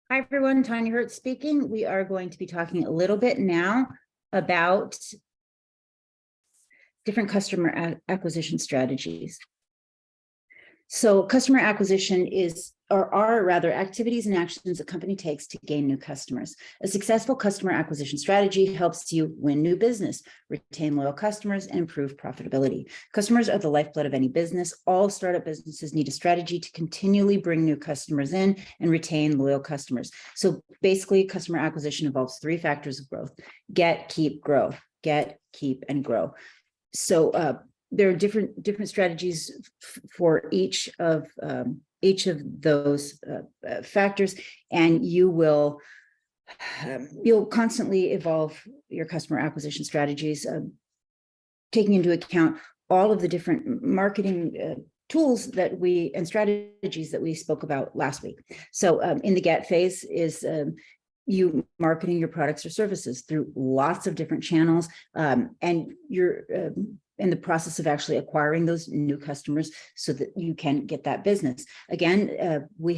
Hi, everyone. Tanya Hertz speaking. We are going to be talking a little bit now about different customer acquisition strategies. So customer acquisition are rather activities and actions a company takes to gain new customers. A successful customer acquisition strategy helps you win new business, retain loyal customers, and improve profitability. Customers are the lifeblood of any business. All startup businesses need a strategy to continually bring new customers in and retain loyal customers. So basically, customer acquisition involves three factors of growth: get, keep, grow. Get, keep, and grow. So there are different strategies for each of those factors, and you'll constantly evolve your customer acquisition strategies, taking into account all of the different marketing tools and strategies that we spoke about last week. So in the get phase is you marketing your products or services through lots of different channels, and you're in the process of actually acquiring those new customers so that you can get that business. Again, we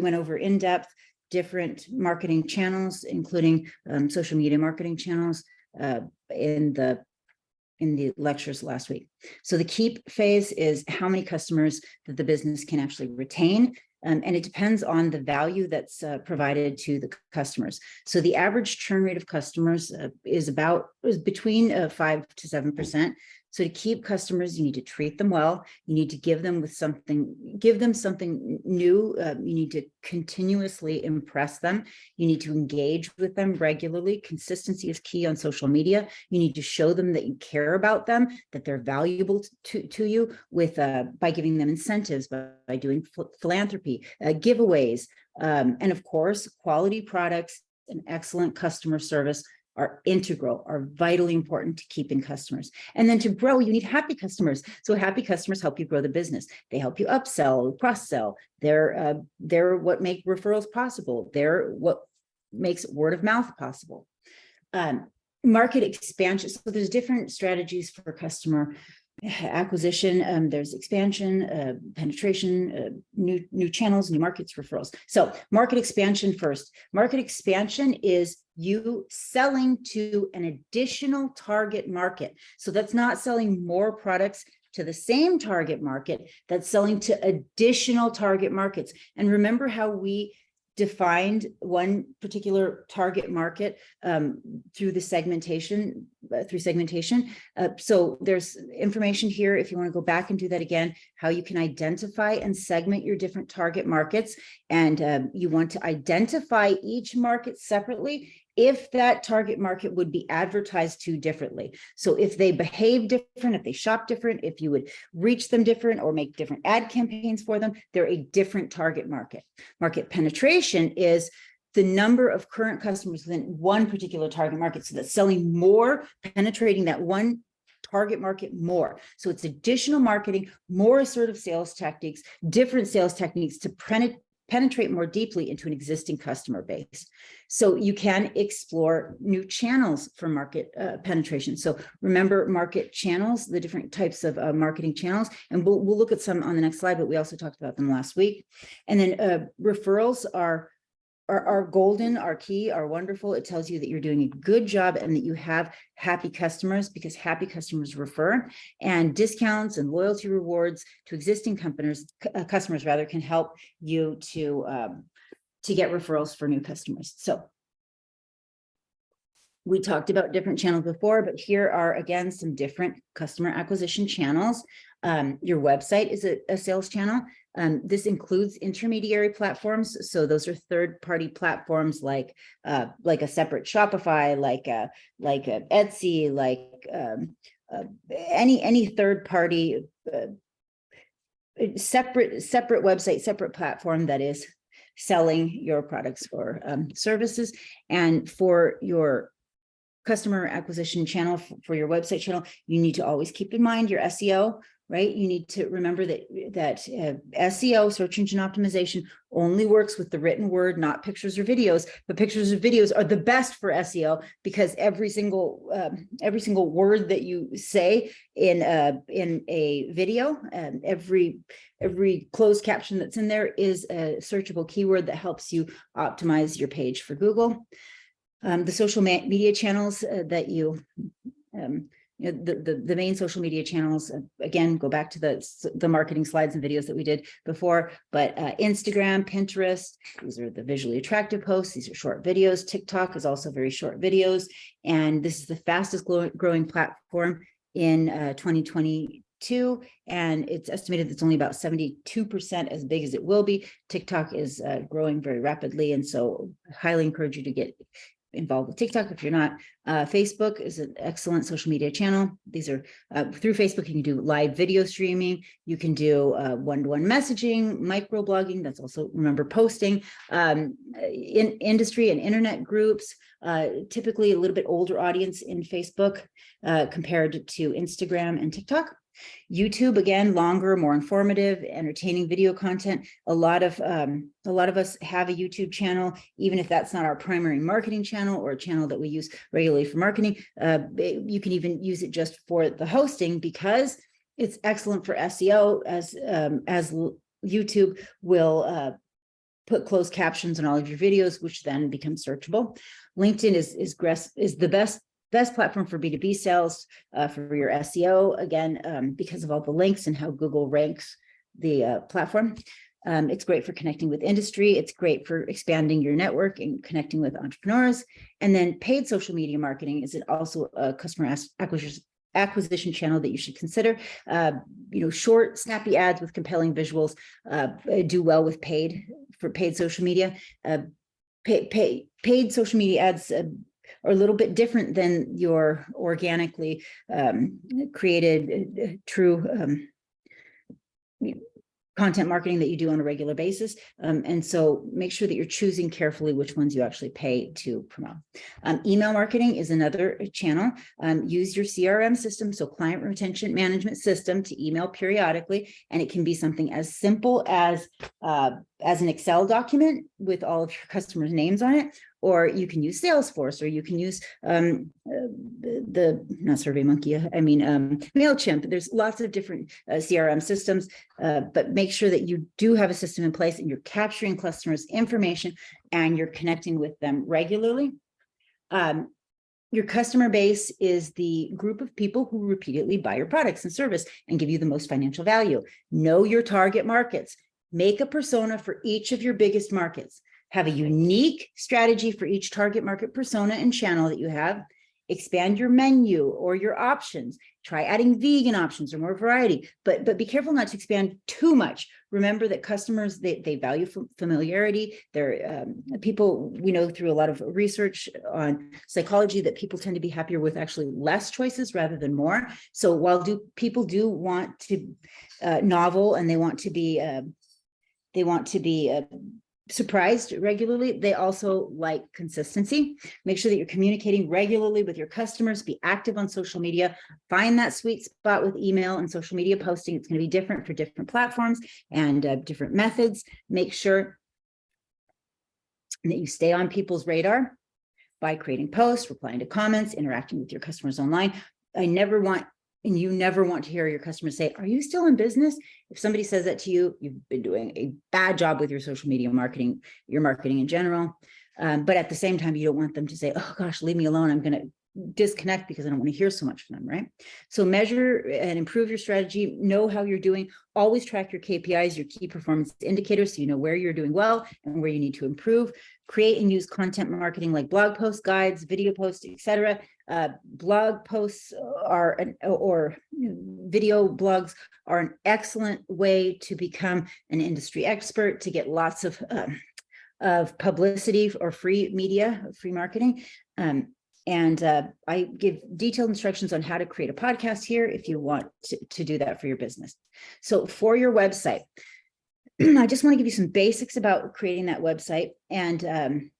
went over in depth different marketing channels, including social media marketing channels in the lectures last week. So the keep phase is how many customers that the business can actually retain. And it depends on the value that's provided to the customers. So the average churn rate of customers is between 5 to 7%. So to keep customers, you need to treat them well. You need to give them something new. You need to continuously impress them. You need to engage with them regularly. Consistency is key on social media. You need to show them that you care about them, that they're valuable to you by giving them incentives, by doing philanthropy, giveaways, and of course, quality products and excellent customer service are vitally important to keeping customers. And then to grow, you need happy customers. So happy customers help you grow the business. They help you upsell, cross-sell. They're what make referrals possible. They're what makes word of mouth possible. Market expansion. So there's different strategies for customer acquisition. There's expansion, penetration, new channels, new markets, referrals. So market expansion first. Market expansion is you selling to an additional target market. So that's not selling more products to the same target market, that's selling to additional target markets. And remember how we defined one particular target market through segmentation. So there's information here if you want to go back and do that again, how you can identify and segment your different target markets. And you want to identify each market separately if that target market would be advertised to differently. So if they behave different, if they shop different, if you would reach them different or make different ad campaigns for them, they're a different target market. Market penetration is the number of current customers within one particular target market. So that's selling more, penetrating that one target market more. So it's additional marketing, more assertive sales tactics, different sales techniques to penetrate more deeply into an existing customer base. So you can explore new channels for market penetration. So remember market channels, the different types of marketing channels, and we'll look at some on the next slide, but we also talked about them last week. And then referrals are golden, are key, are wonderful. It tells you that you're doing a good job and that you have happy customers, because happy customers refer, and discounts and loyalty rewards to existing customers can help you to get referrals for new customers. So we talked about different channels before, but here are again some different customer acquisition channels. Your website is a sales channel. This includes intermediary platforms. So those are third-party platforms like a separate Shopify, like a Etsy, like any third-party separate website, separate platform that is selling your products or services. And for your customer acquisition channel, for your website channel, you need to always keep in mind your SEO. right? You need to remember that SEO, search engine optimization, only works with the written word, not pictures or videos. But pictures or videos are the best for SEO because every single word that you say in a video, every closed caption that's in there is a searchable keyword that helps you optimize your page for Google. The social media channels that you the main social media channels, again, go back to the marketing slides and videos that we did before, but Instagram, Pinterest, these are the visually attractive posts. These are short videos. TikTok is also very short videos. And this is the fastest growing platform in 2022. And it's estimated that's only about 72% as big as it will be. TikTok is growing very rapidly. And so I highly encourage you to get involved with TikTok if you're not. Facebook is an excellent social media channel. These are through Facebook, you can do live video streaming. You can do one-to-one messaging, microblogging. That's also, remember, posting. In industry and internet groups, typically a little bit older audience in Facebook compared to Instagram and TikTok. YouTube, again, longer, more informative, entertaining video content. A lot of us have a YouTube channel, even if that's not our primary marketing channel or a channel that we use regularly for marketing. You can even use it just for the hosting because it's excellent for SEO, as YouTube will put closed captions on all of your videos, which then become searchable. LinkedIn is the best platform for B2B sales, for your SEO, again, because of all the links and how Google ranks the platform. It's great for connecting with industry. It's great for expanding your network and connecting with entrepreneurs. And then paid social media marketing is also a customer acquisition channel that you should consider. Short, snappy ads with compelling visuals do well with paid social media. Paid social media ads are a little bit different than your organically created true content marketing that you do on a regular basis. And so make sure that you're choosing carefully which ones you actually pay to promote. Email marketing is another channel. Use your CRM system, so client retention management system, to email periodically. And it can be something as simple as an Excel document with all of your customers' names on it, or you can use Salesforce, or you can use not SurveyMonkey, MailChimp. There's lots of different CRM systems, but make sure that you do have a system in place and you're capturing customers' information and you're connecting with them regularly. Your customer base is the group of people who repeatedly buy your products and service and give you the most financial value. Know your target markets. Make a persona for each of your biggest markets. Have a unique strategy for each target market persona and channel that you have. Expand your menu or your options. Try adding vegan options or more variety, but be careful not to expand too much. Remember that customers, they value familiarity. They're people, we know through a lot of research on psychology that people tend to be happier with actually less choices rather than more. So while people do want to novel, and they want to be surprised regularly, they also like consistency. Make sure that you're communicating regularly with your customers. Be active on social media. Find that sweet spot with email and social media posting. It's going to be different for different platforms and different methods. Make sure that you stay on people's radar by creating posts, replying to comments, interacting with your customers online. You never want to hear your customers say, "Are you still in business?" If somebody says that to you, you've been doing a bad job with your social media marketing, your marketing in general. But at the same time, you don't want them to say, "Oh gosh, leave me alone. I'm going to disconnect because I don't want to hear so much from them," right? So measure and improve your strategy. Know how you're doing. Always track your KPIs, your key performance indicators, so you know where you're doing well and where you need to improve. Create and use content marketing like blog posts, guides, video posts, etc. Blog posts or video blogs are an excellent way to become an industry expert, to get lots of publicity or free media, free marketing. I give detailed instructions on how to create a podcast here if you want to do that for your business. So for your website, I just want to give you some basics about creating that website, and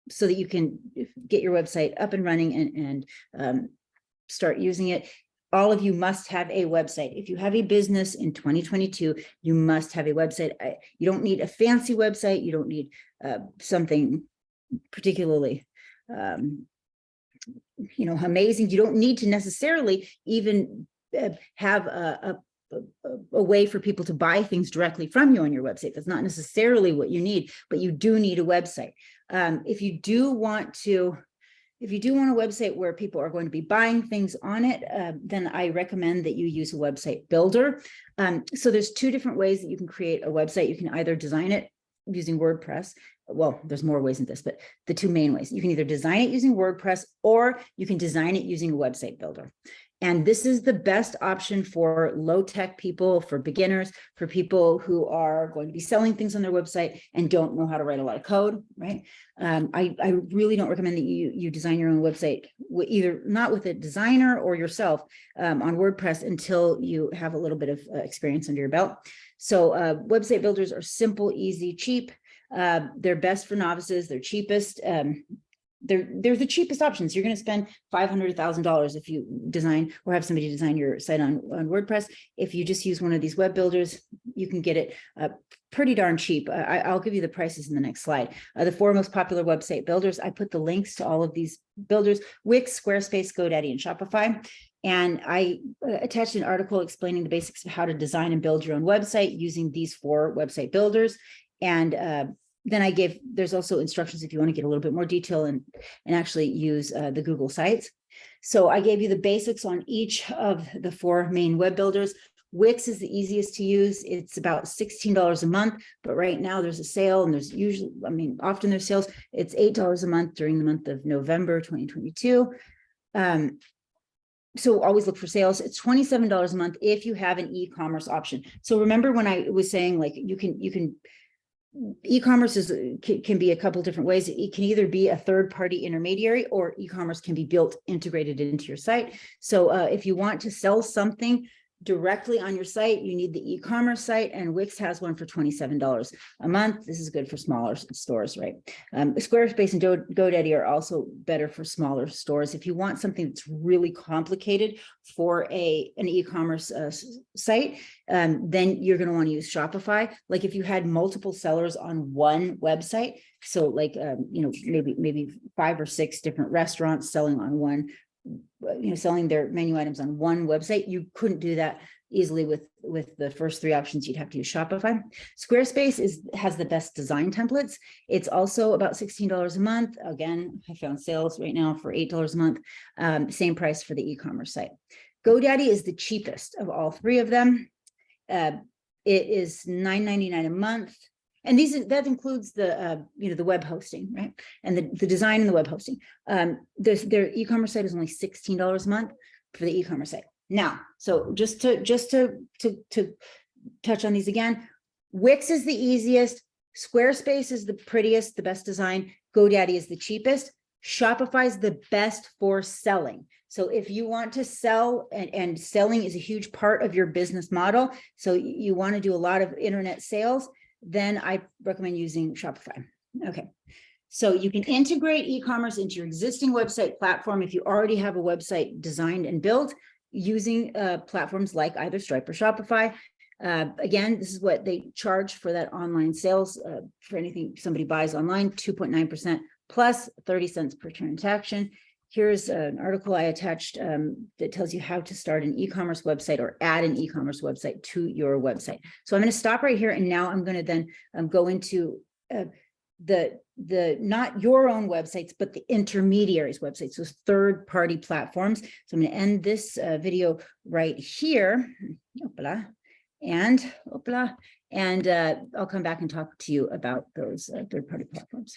so that you can get your website up and running and start using it. all of you must have a website. If you have a business in 2022, you must have a website. You don't need a fancy website. You don't need something particularly, amazing. You don't need to necessarily even have a way for people to buy things directly from you on your website. That's not necessarily what you need, but you do need a website. If you do want a website where people are going to be buying things on it, then I recommend that you use a website builder. So there's two different ways that you can create a website. You can either design it using WordPress. Well, there's more ways than this, but the two main ways. You can either design it using WordPress, or you can design it using a website builder. And this is the best option for low-tech people, for beginners, for people who are going to be selling things on their website and don't know how to write a lot of code, right? I really don't recommend that you design your own website, either not with a designer or yourself on WordPress until you have a little bit of experience under your belt. So website builders are simple, easy, cheap. They're best for novices. They're cheapest. They're the cheapest options. You're going to spend $500,000 if you design or have somebody design your site on WordPress. If you just use one of these web builders, you can get it pretty darn cheap. I'll give you the prices in the next slide. The 4 most popular website builders. I put the links to all of these builders: Wix, Squarespace, GoDaddy, and Shopify. And I attached an article explaining the basics of how to design and build your own website using these 4 website builders. And then there's also instructions if you want to get a little bit more detail and actually use the Google Sites. So I gave you the basics on each of the 4 main web builders. Wix is the easiest to use. It's about $16 a month, but right now there's a sale, and there's often there's sales. It's $8 a month during the month of November 2022. So always look for sales. It's $27 a month if you have an e-commerce option. So remember when I was saying, like, you can e-commerce can be a couple different ways. It can either be a third-party intermediary, or e-commerce can be built, integrated into your site. So if you want to sell something directly on your site, you need the e-commerce site, and Wix has one for $27 a month. This is good for smaller stores, right? Squarespace and GoDaddy are also better for smaller stores. If you want something that's really complicated for an e-commerce site, then you're going to want to use Shopify. Like if you had multiple sellers on one website, so like maybe 5 or 6 different restaurants selling on one, selling their menu items on one website, you couldn't do that easily with the first 3 options. You'd have to use Shopify. Squarespace has the best design templates. It's also about $16 a month. Again, I found sales right now for $8 a month. Same price for the e-commerce site. GoDaddy is the cheapest of all 3 of them. It is $9.99 a month. And that includes the the web hosting, right? And the design and the web hosting. Their e-commerce site is only $16 a month for the e-commerce site. Now, so just to touch on these again, Wix is the easiest, Squarespace is the prettiest, the best design, GoDaddy is the cheapest, Shopify is the best for selling. So if you want to sell, and selling is a huge part of your business model, so you want to do a lot of internet sales, then I recommend using Shopify. Okay, so you can integrate e-commerce into your existing website platform if you already have a website designed and built using platforms like either Stripe or Shopify. Again, this is what they charge for that online sales for anything somebody buys online, 2.9% plus 30 cents per transaction. Here's an article I attached that tells you how to start an e-commerce website or add an e-commerce website to your website. So I'm going to stop right here, and now I'm going to then go into the not your own websites, but the intermediaries' websites, so third-party platforms. So I'm going to end this video right here. And I'll come back and talk to you about those third-party platforms.